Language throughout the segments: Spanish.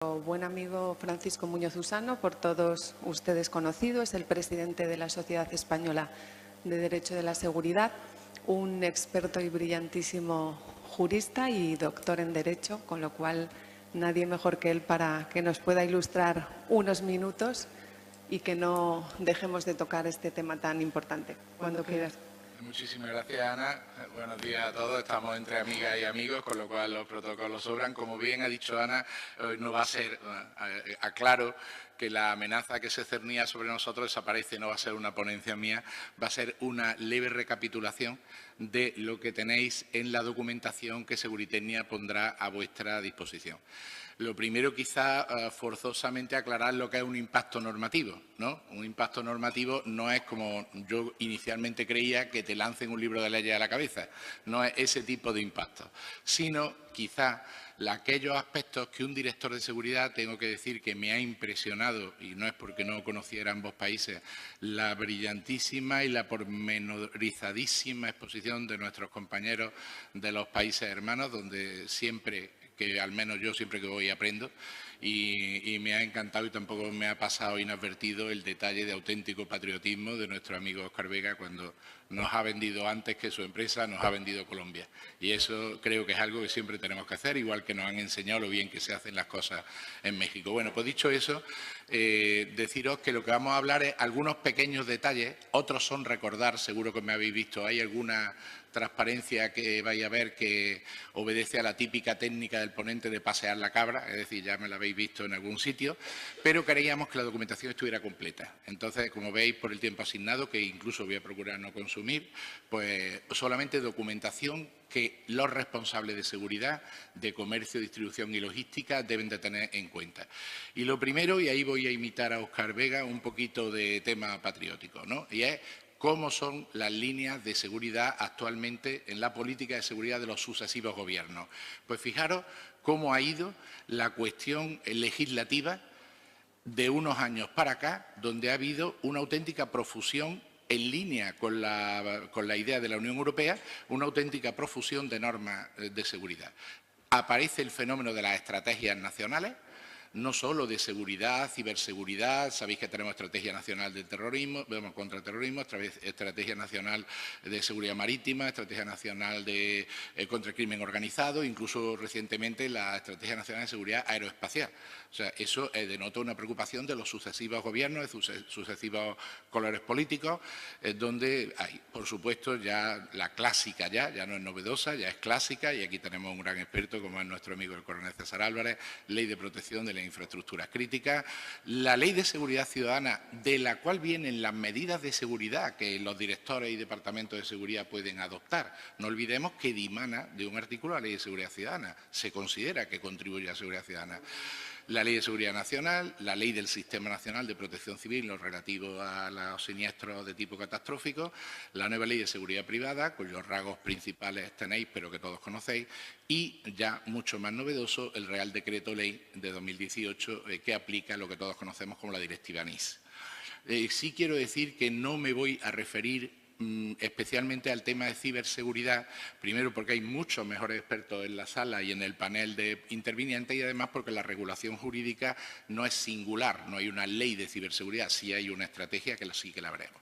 Buen amigo Francisco Muñoz Usano, por todos ustedes conocido, es el presidente de la Sociedad Española de Derecho de la Seguridad, un experto y brillantísimo jurista y doctor en Derecho, con lo cual nadie mejor que él para que nos pueda ilustrar unos minutos y que no dejemos de tocar este tema tan importante. Cuando quieras. Muchísimas gracias, Ana. Buenos días a todos. Estamos entre amigas y amigos, con lo cual los protocolos sobran. Como bien ha dicho Ana, hoy no va a ser, aclaro, que la amenaza que se cernía sobre nosotros desaparece, no va a ser una ponencia mía, va a ser una leve recapitulación de lo que tenéis en la documentación que Seguritecnia pondrá a vuestra disposición. Lo primero, quizá forzosamente aclarar lo que es un impacto normativo, ¿no? Un impacto normativo no es como yo inicialmente creía, que te lancen un libro de leyes a la cabeza. No es ese tipo de impacto, sino quizá aquellos aspectos que un director de seguridad, tengo que decir que me ha impresionado, y no es porque no conociera ambos países, la brillantísima y la pormenorizadísima exposición de nuestros compañeros de los países hermanos, donde siempre, que al menos yo siempre que voy aprendo, y me ha encantado y tampoco me ha pasado inadvertido el detalle de auténtico patriotismo de nuestro amigo Óscar Vega cuando nos ha vendido antes que su empresa, nos ha vendido Colombia. Y eso creo que es algo que siempre tenemos que hacer, igual que nos han enseñado lo bien que se hacen las cosas en México. Bueno, pues dicho eso, deciros que lo que vamos a hablar es algunos pequeños detalles, otros son recordar, seguro que me habéis visto, hay alguna transparencia que vais a ver que obedece a la típica técnica del ponente de pasear la cabra, es decir, ya me la habéis visto en algún sitio, pero queríamos que la documentación estuviera completa. Entonces, como veis, por el tiempo asignado, que incluso voy a procurar no consumir, pues solamente documentación que los responsables de seguridad, de comercio, distribución y logística deben de tener en cuenta. Y lo primero, y ahí voy a imitar a Óscar Vega, un poquito de tema patriótico, ¿no? Y es cómo son las líneas de seguridad actualmente en la política de seguridad de los sucesivos gobiernos. Pues fijaros cómo ha ido la cuestión legislativa de unos años para acá, donde ha habido una auténtica profusión en línea con la idea de la Unión Europea, una auténtica profusión de normas de seguridad. Aparece el fenómeno de las estrategias nacionales, no solo de seguridad, ciberseguridad, sabéis que tenemos Estrategia Nacional de Terrorismo, contra el terrorismo, Estrategia Nacional de Seguridad Marítima, Estrategia Nacional contra el Crimen Organizado, incluso recientemente la Estrategia Nacional de Seguridad Aeroespacial. O sea, eso denota una preocupación de los sucesivos gobiernos, de sucesivos colores políticos, donde hay, por supuesto, ya la clásica, ya no es novedosa, ya es clásica, y aquí tenemos un gran experto como es nuestro amigo el coronel César Álvarez, Ley de Protección de las Infraestructuras Críticas, la Ley de Seguridad Ciudadana, de la cual vienen las medidas de seguridad que los directores y departamentos de seguridad pueden adoptar. No olvidemos que dimana de un artículo de la Ley de Seguridad Ciudadana, se considera que contribuye a la seguridad ciudadana. La Ley de Seguridad Nacional, la Ley del Sistema Nacional de Protección Civil, lo relativo a los siniestros de tipo catastrófico, la nueva Ley de Seguridad Privada, cuyos rasgos principales tenéis, pero que todos conocéis, y ya mucho más novedoso, el Real Decreto Ley de 2018, que aplica lo que todos conocemos como la Directiva NIS. Sí quiero decir que no me voy a referir especialmente al tema de ciberseguridad, primero porque hay muchos mejores expertos en la sala y en el panel de intervinientes, y además porque la regulación jurídica no es singular, no hay una ley de ciberseguridad, sí hay una estrategia que sí que la veremos.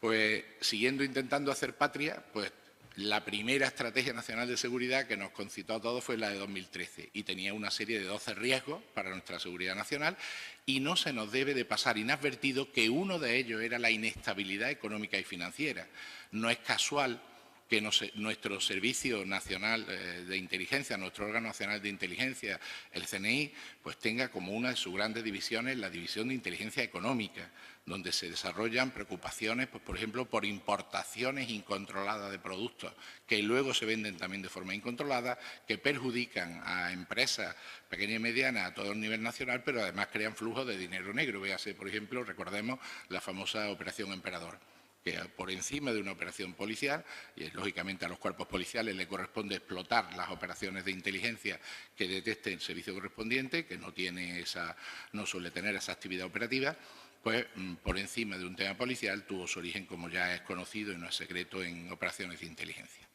Pues siguiendo intentando hacer patria, pues la primera Estrategia Nacional de Seguridad que nos concitó a todos fue la de 2013 y tenía una serie de 12 riesgos para nuestra seguridad nacional, y no se nos debe de pasar inadvertido que uno de ellos era la inestabilidad económica y financiera. No es casual que nuestro Servicio Nacional de Inteligencia, nuestro órgano nacional de inteligencia, el CNI, pues tenga como una de sus grandes divisiones la División de Inteligencia Económica, donde se desarrollan preocupaciones, pues, por ejemplo, por importaciones incontroladas de productos que luego se venden también de forma incontrolada, que perjudican a empresas pequeñas y medianas a todo el nivel nacional, pero además crean flujos de dinero negro. Véase, por ejemplo, recordemos la famosa Operación Emperador, que por encima de una operación policial, y lógicamente a los cuerpos policiales le corresponde explotar las operaciones de inteligencia que detecte el servicio correspondiente, que no suele tener esa actividad operativa, pues por encima de un tema policial tuvo su origen, como ya es conocido y no es secreto, en operaciones de inteligencia.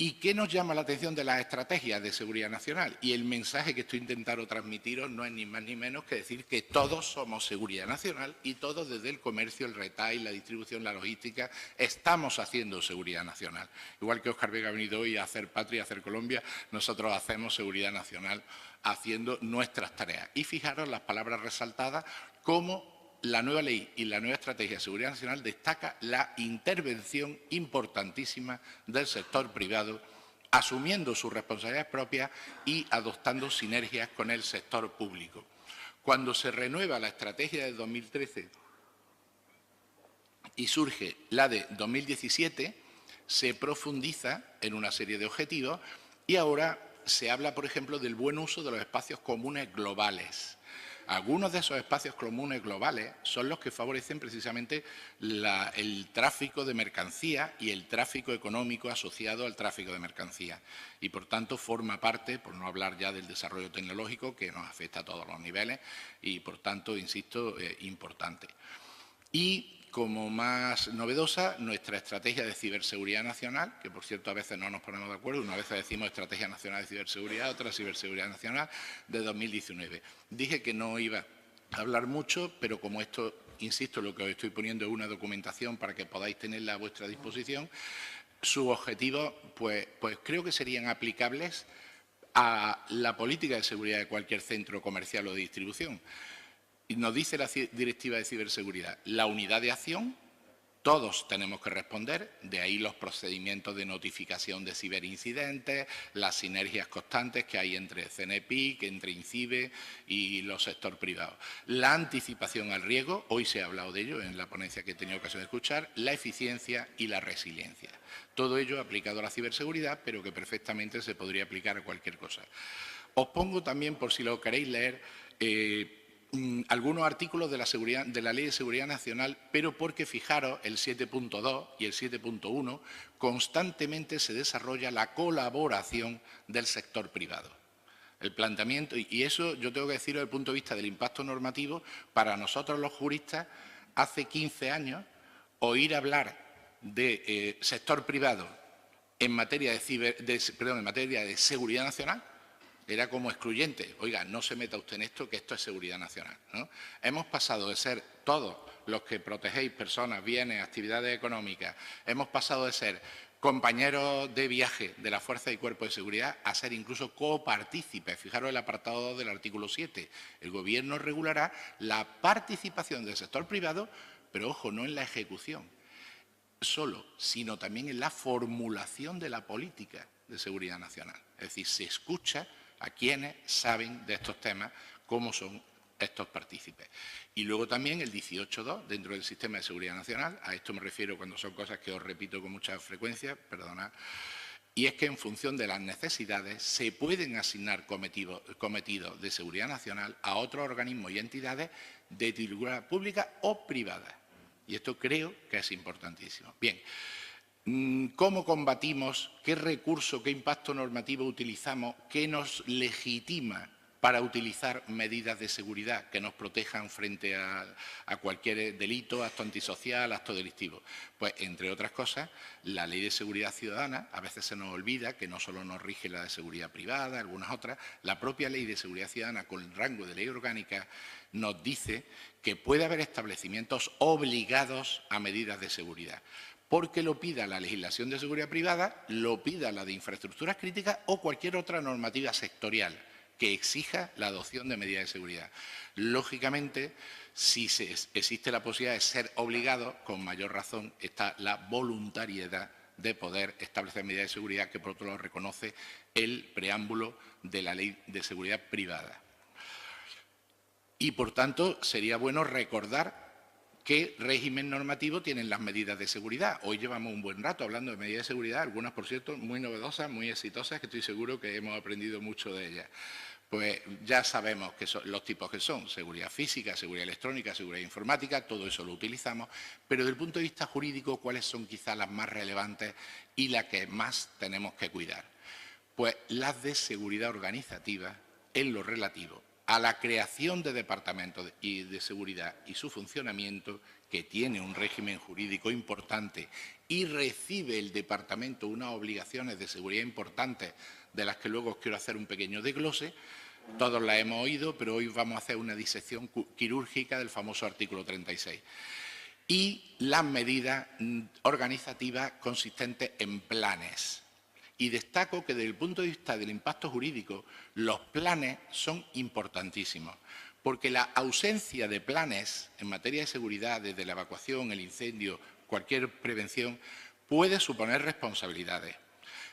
¿Y qué nos llama la atención de las estrategias de seguridad nacional? Y el mensaje que estoy intentando transmitiros no es ni más ni menos que decir que todos somos seguridad nacional y todos desde el comercio, el retail, la distribución, la logística, estamos haciendo seguridad nacional. Igual que Óscar Vega ha venido hoy a hacer patria, a hacer Colombia, nosotros hacemos seguridad nacional haciendo nuestras tareas. Y fijaros las palabras resaltadas como la nueva ley y la nueva estrategia de seguridad nacional destaca la intervención importantísima del sector privado, asumiendo sus responsabilidades propias y adoptando sinergias con el sector público. Cuando se renueva la estrategia de 2013 y surge la de 2017, se profundiza en una serie de objetivos y ahora se habla, por ejemplo, del buen uso de los espacios comunes globales. Algunos de esos espacios comunes globales son los que favorecen precisamente el tráfico de mercancías y el tráfico económico asociado al tráfico de mercancías. Y, por tanto, forma parte, por no hablar ya del desarrollo tecnológico, que nos afecta a todos los niveles y, por tanto, insisto, importante. Y, como más novedosa, nuestra estrategia de ciberseguridad nacional, que por cierto a veces no nos ponemos de acuerdo, una vez decimos Estrategia Nacional de Ciberseguridad, otra Ciberseguridad Nacional, de 2019. Dije que no iba a hablar mucho, pero como esto, insisto, lo que os estoy poniendo es una documentación para que podáis tenerla a vuestra disposición, sus objetivos pues creo que serían aplicables a la política de seguridad de cualquier centro comercial o de distribución. Y nos dice la Directiva de Ciberseguridad, la unidad de acción, todos tenemos que responder, de ahí los procedimientos de notificación de ciberincidentes, las sinergias constantes que hay entre CNPIC, entre INCIBE y los sectores privados. La anticipación al riesgo, hoy se ha hablado de ello en la ponencia que he tenido ocasión de escuchar, la eficiencia y la resiliencia. Todo ello aplicado a la ciberseguridad, pero que perfectamente se podría aplicar a cualquier cosa. Os pongo también, por si lo queréis leer, algunos artículos de la Ley de Seguridad Nacional, pero porque, fijaros, el 7.2 y el 7.1 constantemente se desarrolla la colaboración del sector privado. El planteamiento, y eso yo tengo que decirlo desde el punto de vista del impacto normativo, para nosotros los juristas, hace 15 años, oír hablar de sector privado en materia de seguridad nacional era como excluyente. Oiga, no se meta usted en esto, que esto es seguridad nacional, ¿no? Hemos pasado de ser todos los que protegéis personas, bienes, actividades económicas, hemos pasado de ser compañeros de viaje de la Fuerza y Cuerpo de Seguridad a ser incluso copartícipes. Fijaros el apartado 2 del artículo 7. El Gobierno regulará la participación del sector privado, pero, ojo, no en la ejecución solo, sino también en la formulación de la política de seguridad nacional. Es decir, se escucha a quienes saben de estos temas, cómo son estos partícipes. Y luego también el 18.2, dentro del Sistema de Seguridad Nacional, a esto me refiero cuando son cosas que os repito con mucha frecuencia, perdonad, y es que en función de las necesidades se pueden asignar cometidos de seguridad nacional a otros organismos y entidades de titularidad pública o privada. Y esto creo que es importantísimo. Bien. ¿Cómo combatimos? ¿Qué recurso, qué impacto normativo utilizamos? ¿Qué nos legitima para utilizar medidas de seguridad que nos protejan frente a cualquier delito, acto antisocial, acto delictivo? Pues, entre otras cosas, la Ley de Seguridad Ciudadana, a veces se nos olvida que no solo nos rige la de seguridad privada, algunas otras, la propia Ley de Seguridad Ciudadana, con el rango de ley orgánica, nos dice que puede haber establecimientos obligados a medidas de seguridad, porque lo pida la legislación de seguridad privada, lo pida la de infraestructuras críticas o cualquier otra normativa sectorial que exija la adopción de medidas de seguridad. Lógicamente, si existe la posibilidad de ser obligado, con mayor razón está la voluntariedad de poder establecer medidas de seguridad que, por otro lado, reconoce el preámbulo de la Ley de Seguridad Privada. Y, por tanto, sería bueno recordar qué régimen normativo tienen las medidas de seguridad. Hoy llevamos un buen rato hablando de medidas de seguridad, algunas, por cierto, muy novedosas, muy exitosas, que estoy seguro que hemos aprendido mucho de ellas. Pues ya sabemos que son los tipos que son: seguridad física, seguridad electrónica, seguridad informática, todo eso lo utilizamos, pero desde el punto de vista jurídico, ¿cuáles son quizás las más relevantes y las que más tenemos que cuidar? Pues las de seguridad organizativa en lo relativo a la creación de departamentos de seguridad y su funcionamiento, que tiene un régimen jurídico importante y recibe el departamento unas obligaciones de seguridad importantes, de las que luego os quiero hacer un pequeño desglose. Todos las hemos oído, pero hoy vamos a hacer una disección quirúrgica del famoso artículo 36. Y las medidas organizativas consistentes en planes. Y destaco que desde el punto de vista del impacto jurídico, los planes son importantísimos, porque la ausencia de planes en materia de seguridad, desde la evacuación, el incendio, cualquier prevención, puede suponer responsabilidades.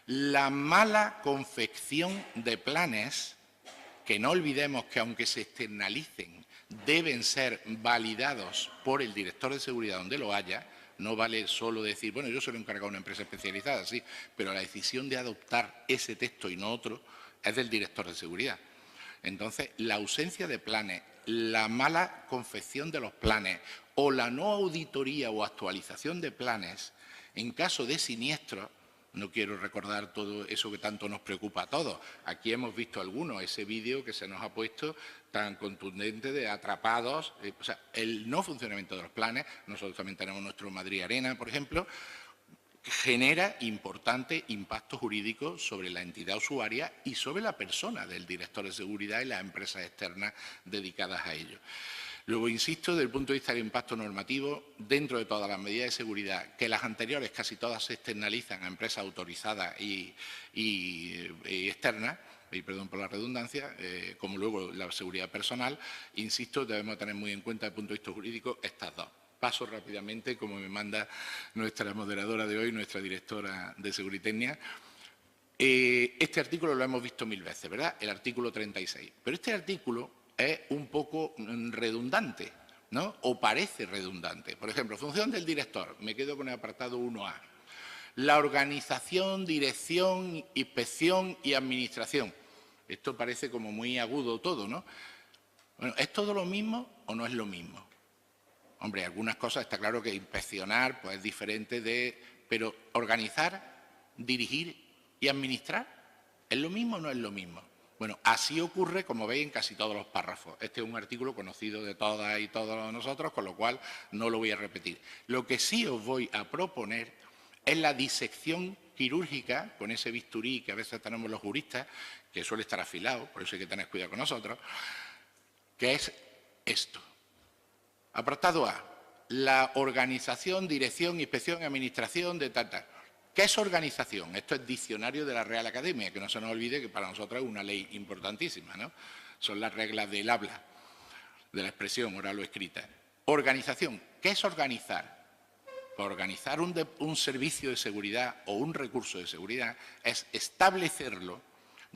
La mala confección de planes, que no olvidemos que aunque se externalicen, deben ser validados por el director de seguridad donde lo haya. No vale solo decir, bueno, yo se lo he encargado a una empresa especializada, sí, pero la decisión de adoptar ese texto y no otro es del director de seguridad. Entonces, la ausencia de planes, la mala confección de los planes o la no auditoría o actualización de planes en caso de siniestros. No quiero recordar todo eso que tanto nos preocupa a todos. Aquí hemos visto algunos, ese vídeo que se nos ha puesto tan contundente de atrapados. O sea, el no funcionamiento de los planes, nosotros también tenemos nuestro Madrid Arena, por ejemplo, genera importante impacto jurídico sobre la entidad usuaria y sobre la persona del director de seguridad y las empresas externas dedicadas a ello. Luego, insisto, desde el punto de vista del impacto normativo, dentro de todas las medidas de seguridad, que las anteriores casi todas se externalizan a empresas autorizadas y externas, y perdón por la redundancia, como luego la seguridad personal, insisto, debemos tener muy en cuenta desde el punto de vista jurídico estas dos. Paso rápidamente, como me manda nuestra moderadora de hoy, nuestra directora de Seguritecnia. Este artículo lo hemos visto 1000 veces, ¿verdad? El artículo 36. Pero este artículo es un poco redundante, ¿no? O parece redundante. Por ejemplo, función del director. Me quedo con el apartado 1A. La organización, dirección, inspección y administración. Esto parece como muy agudo todo, ¿no? Bueno, ¿es todo lo mismo o no es lo mismo? Hombre, algunas cosas está claro que inspeccionar pues, es diferente de... Pero organizar, dirigir y administrar, ¿es lo mismo o no es lo mismo? Bueno, así ocurre, como veis, en casi todos los párrafos. Este es un artículo conocido de todas y todos nosotros, con lo cual no lo voy a repetir. Lo que sí os voy a proponer es la disección quirúrgica, con ese bisturí que a veces tenemos los juristas, que suele estar afilado, por eso hay que tener cuidado con nosotros, que es esto. Apartado A, la organización, dirección, inspección y administración de tal. ¿Qué es organización? Esto es diccionario de la Real Academia, que no se nos olvide que para nosotros es una ley importantísima, ¿no? Son las reglas del habla, de la expresión oral o escrita. Organización, ¿qué es organizar? Organizar un servicio de seguridad o un recurso de seguridad es establecerlo,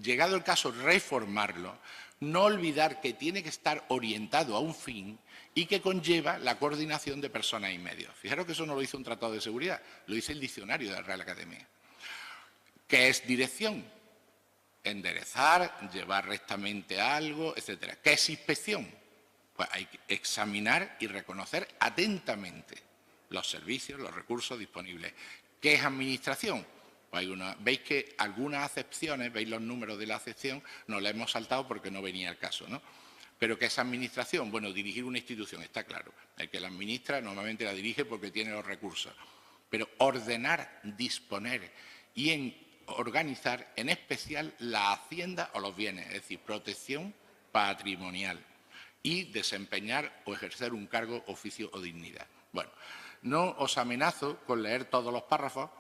llegado el caso reformarlo, no olvidar que tiene que estar orientado a un fin y que conlleva la coordinación de personas y medios. Fijaros que eso no lo dice un tratado de seguridad, lo dice el diccionario de la Real Academia. ¿Qué es dirección? Enderezar, llevar rectamente algo, etcétera. ¿Qué es inspección? Pues hay que examinar y reconocer atentamente los servicios, los recursos disponibles. ¿Qué es administración? Pues veis que algunas acepciones, veis los números de la acepción, nos la hemos saltado porque no venía el caso, ¿no? ¿Pero qué es administración? Bueno, dirigir una institución, está claro. El que la administra normalmente la dirige porque tiene los recursos. Pero ordenar, disponer y organizar, en especial la hacienda o los bienes, es decir, protección patrimonial y desempeñar o ejercer un cargo, oficio o dignidad. Bueno, no os amenazo con leer todos los párrafos,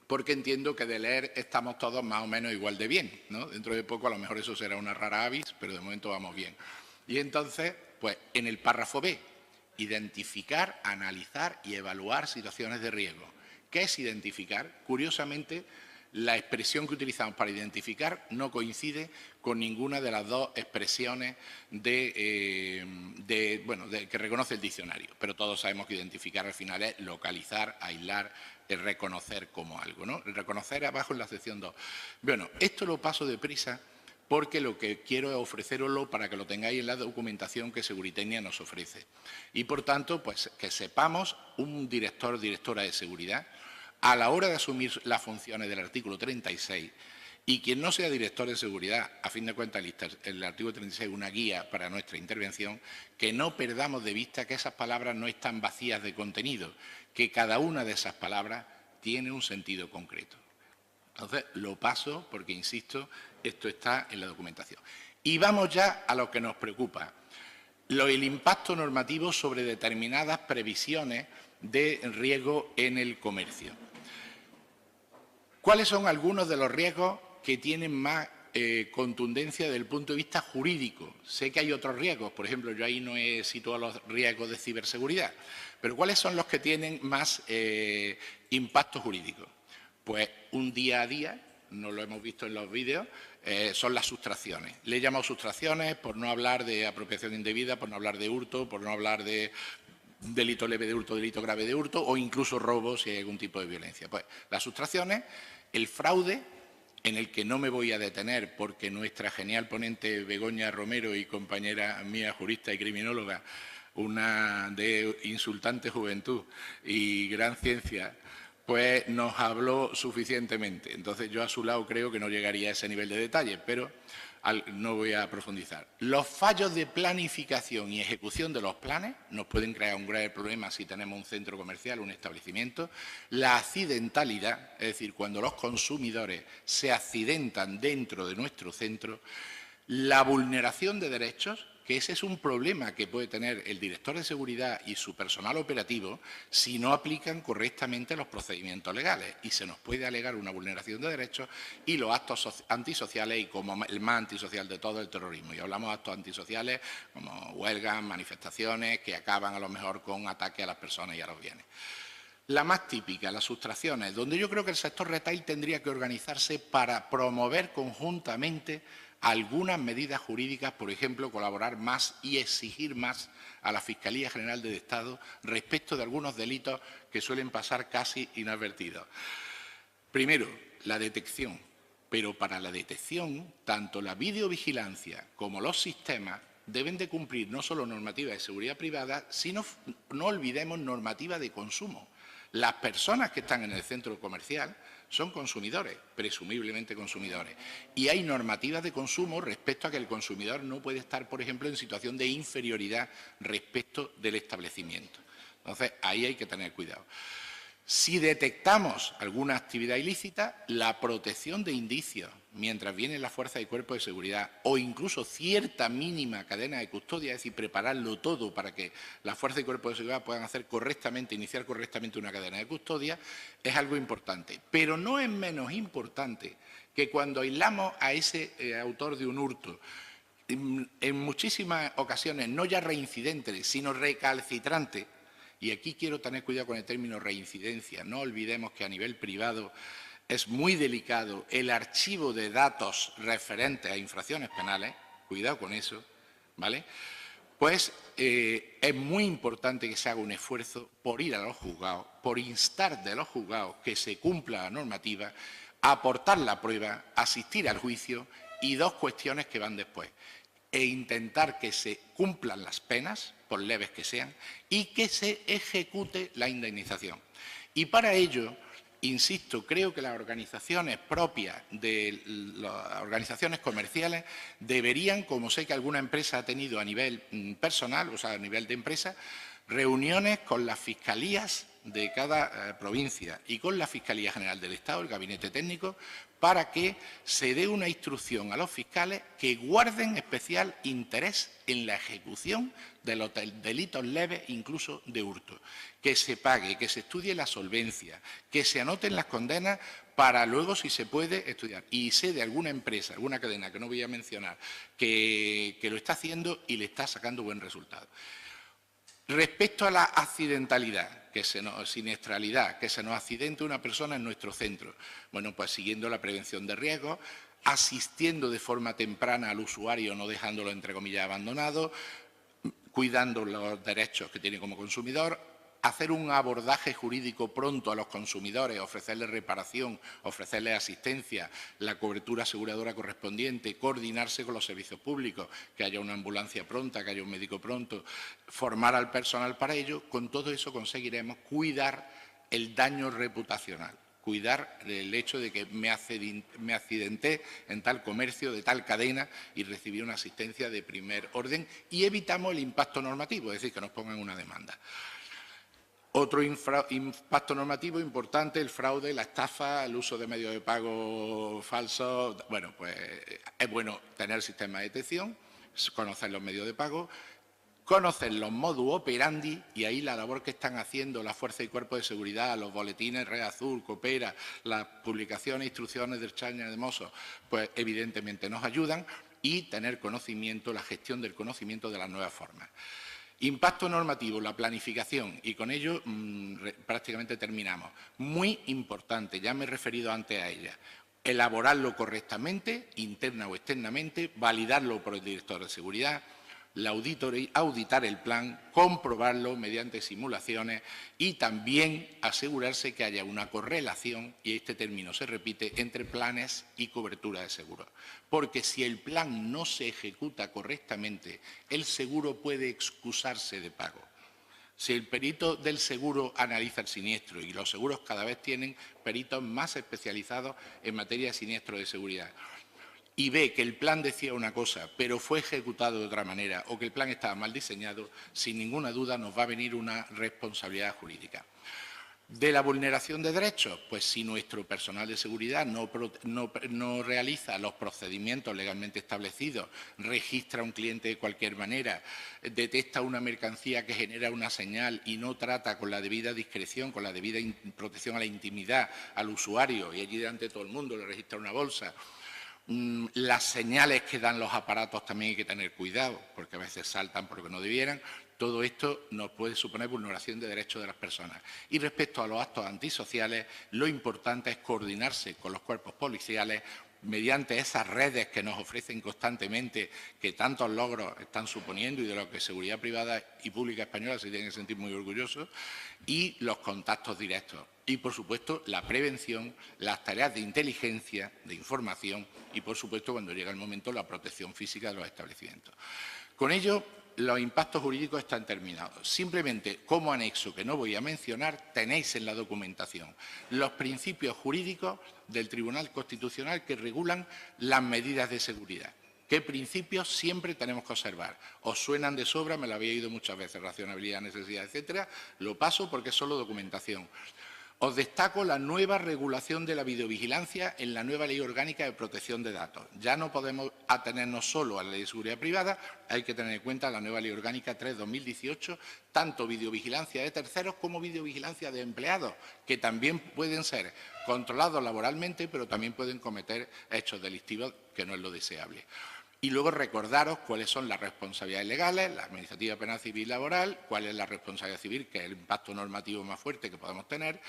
porque entiendo que de leer estamos todos más o menos igual de bien, ¿no? Dentro de poco a lo mejor eso será una rara avis, pero de momento vamos bien. Y entonces, pues en el párrafo B, identificar, analizar y evaluar situaciones de riesgo. ¿Qué es identificar? Curiosamente, la expresión que utilizamos para identificar no coincide con ninguna de las dos expresiones que reconoce el diccionario. Pero todos sabemos que identificar al final es localizar, aislar, es reconocer como algo, ¿no? Reconocer abajo en la sección 2. Bueno, esto lo paso deprisa porque lo que quiero es ofreceroslo para que lo tengáis en la documentación que Seguritecnia nos ofrece. Y, por tanto, pues que sepamos un director o directora de seguridad, a la hora de asumir las funciones del artículo 36, Y quien no sea director de seguridad, a fin de cuentas el artículo 36 es una guía para nuestra intervención, que no perdamos de vista que esas palabras no están vacías de contenido, que cada una de esas palabras tiene un sentido concreto. Entonces, lo paso porque, insisto, esto está en la documentación. Y vamos ya a lo que nos preocupa, el impacto normativo sobre determinadas previsiones de riesgo en el comercio. ¿Cuáles son algunos de los riesgos que tienen más contundencia desde el punto de vista jurídico? Sé que hay otros riesgos, por ejemplo, yo ahí no he situado los riesgos de ciberseguridad, pero ¿cuáles son los que tienen más impacto jurídico? Pues un día a día, no lo hemos visto en los vídeos, son las sustracciones. Le he llamado sustracciones por no hablar de apropiación indebida, por no hablar de hurto, por no hablar de delito leve de hurto, delito grave de hurto o incluso robo si hay algún tipo de violencia. Pues las sustracciones, el fraude, en el que no me voy a detener porque nuestra genial ponente Begoña Romero y compañera mía, jurista y criminóloga, una de insultante juventud y gran ciencia, pues nos habló suficientemente. Entonces, yo a su lado creo que no llegaría a ese nivel de detalle, pero no voy a profundizar. Los fallos de planificación y ejecución de los planes nos pueden crear un grave problema si tenemos un centro comercial, un establecimiento. La accidentalidad, es decir, cuando los consumidores se accidentan dentro de nuestro centro. La vulneración de derechos, que ese es un problema que puede tener el director de seguridad y su personal operativo si no aplican correctamente los procedimientos legales, y se nos puede alegar una vulneración de derechos, y los actos antisociales, y como el más antisocial de todo, el terrorismo. Y hablamos de actos antisociales como huelgas, manifestaciones que acaban a lo mejor con ataques a las personas y a los bienes. La más típica, las sustracciones, donde yo creo que el sector retail tendría que organizarse para promover conjuntamente algunas medidas jurídicas, por ejemplo, colaborar más y exigir más a la Fiscalía General del Estado respecto de algunos delitos que suelen pasar casi inadvertidos. Primero, la detección, pero para la detección, tanto la videovigilancia como los sistemas deben de cumplir no solo normativa de seguridad privada, sino, no olvidemos, normativa de consumo. Las personas que están en el centro comercial son consumidores, presumiblemente consumidores, y hay normativas de consumo respecto a que el consumidor no puede estar, por ejemplo, en situación de inferioridad respecto del establecimiento. Entonces, ahí hay que tener cuidado. Si detectamos alguna actividad ilícita, la protección de indicios mientras viene la fuerza y cuerpo de seguridad, o incluso cierta mínima cadena de custodia, es decir, prepararlo todo para que la fuerza y cuerpo de seguridad puedan hacer correctamente, iniciar correctamente una cadena de custodia, es algo importante. Pero no es menos importante que cuando aislamos a ese autor de un hurto, en muchísimas ocasiones no ya reincidente, sino recalcitrante. Y aquí quiero tener cuidado con el término reincidencia. No olvidemos que a nivel privado es muy delicado el archivo de datos referentes a infracciones penales. Cuidado con eso, ¿vale? Pues es muy importante que se haga un esfuerzo por ir a los juzgados, por instar de los juzgados que se cumpla la normativa, aportar la prueba, asistir al juicio y dos cuestiones que van después. E intentar que se cumplan las penas, por leves que sean, y que se ejecute la indemnización. Y para ello, insisto, creo que las organizaciones propias de las organizaciones comerciales deberían, como sé que alguna empresa ha tenido a nivel personal, o sea, a nivel de empresa, reuniones con las fiscalías de cada provincia y con la Fiscalía General del Estado, el Gabinete Técnico, para que se dé una instrucción a los fiscales que guarden especial interés en la ejecución de los delitos leves, incluso de hurto. Que se pague, que se estudie la solvencia, que se anoten las condenas para luego, si se puede, estudiar. Y sé de alguna empresa, alguna cadena que no voy a mencionar, que lo está haciendo y le está sacando buen resultado. Respecto a la accidentalidad, siniestralidad, que se nos accidente una persona en nuestro centro, bueno, pues siguiendo la prevención de riesgos, asistiendo de forma temprana al usuario, no dejándolo, entre comillas, abandonado, cuidando los derechos que tiene como consumidor, hacer un abordaje jurídico pronto a los consumidores, ofrecerles reparación, ofrecerles asistencia, la cobertura aseguradora correspondiente, coordinarse con los servicios públicos, que haya una ambulancia pronta, que haya un médico pronto, formar al personal para ello. Con todo eso conseguiremos cuidar el daño reputacional. cuidar el hecho de que me accidenté en tal comercio, de tal cadena y recibí una asistencia de primer orden y evitamos el impacto normativo, es decir, que nos pongan una demanda. Otro impacto normativo importante, el fraude, la estafa, el uso de medios de pago falsos. Bueno, pues es bueno tener sistemas de detección, conocer los medios de pago, conocer los modus operandi y ahí la labor que están haciendo las fuerzas y cuerpos de seguridad, los boletines Red Azul, Coopera, las publicaciones, instrucciones del Charger de Mossos, pues evidentemente nos ayudan y tener conocimiento, la gestión del conocimiento de las nuevas formas. Impacto normativo, la planificación, y con ello prácticamente terminamos. Muy importante, ya me he referido antes a ella. Elaborarlo correctamente, interna o externamente, validarlo por el director de seguridad, la auditoría, auditar el plan, comprobarlo mediante simulaciones y también asegurarse que haya una correlación, y este término se repite, entre planes y cobertura de seguro. Porque si el plan no se ejecuta correctamente, el seguro puede excusarse de pago. Si el perito del seguro analiza el siniestro, y los seguros cada vez tienen peritos más especializados en materia de siniestro de seguridad, y ve que el plan decía una cosa, pero fue ejecutado de otra manera, o que el plan estaba mal diseñado, sin ninguna duda nos va a venir una responsabilidad jurídica. De la vulneración de derechos, pues si nuestro personal de seguridad no realiza los procedimientos legalmente establecidos, registra a un cliente de cualquier manera, detecta una mercancía que genera una señal y no trata con la debida discreción, con la debida protección a la intimidad al usuario, y allí delante de todo el mundo le registra una bolsa, las señales que dan los aparatos también hay que tener cuidado, porque a veces saltan porque no debieran. Todo esto nos puede suponer vulneración de derechos de las personas. Y respecto a los actos antisociales, lo importante es coordinarse con los cuerpos policiales mediante esas redes que nos ofrecen constantemente, que tantos logros están suponiendo y de los que Seguridad Privada y Pública Española se tienen que sentir muy orgullosos, y los contactos directos. Y, por supuesto, la prevención, las tareas de inteligencia, de información y, por supuesto, cuando llega el momento, la protección física de los establecimientos. Con ello, los impactos jurídicos están terminados. Simplemente, como anexo que no voy a mencionar, tenéis en la documentación los principios jurídicos del Tribunal Constitucional que regulan las medidas de seguridad. ¿Qué principios siempre tenemos que observar? Os suenan de sobra, me lo había oído muchas veces, racionalidad, necesidad, etcétera. Lo paso porque es solo documentación. Os destaco la nueva regulación de la videovigilancia en la nueva Ley Orgánica de Protección de Datos. Ya no podemos atenernos solo a la Ley de Seguridad Privada, hay que tener en cuenta la nueva Ley Orgánica 3/2018, tanto videovigilancia de terceros como videovigilancia de empleados, que también pueden ser controlados laboralmente, pero también pueden cometer hechos delictivos, que no es lo deseable. Y luego recordaros cuáles son las responsabilidades legales, la administrativa, penal, civil y laboral, cuál es la responsabilidad civil, que es el impacto normativo más fuerte que podemos tener,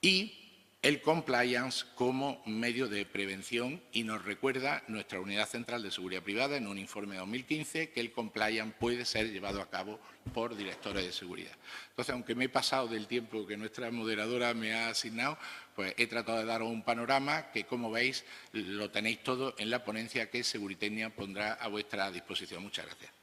y el compliance como medio de prevención, y nos recuerda nuestra Unidad Central de Seguridad Privada en un informe de 2015 que el compliance puede ser llevado a cabo por directores de seguridad. Entonces, aunque me he pasado del tiempo que nuestra moderadora me ha asignado, pues he tratado de daros un panorama que, como veis, lo tenéis todo en la ponencia que Seguritecnia pondrá a vuestra disposición. Muchas gracias.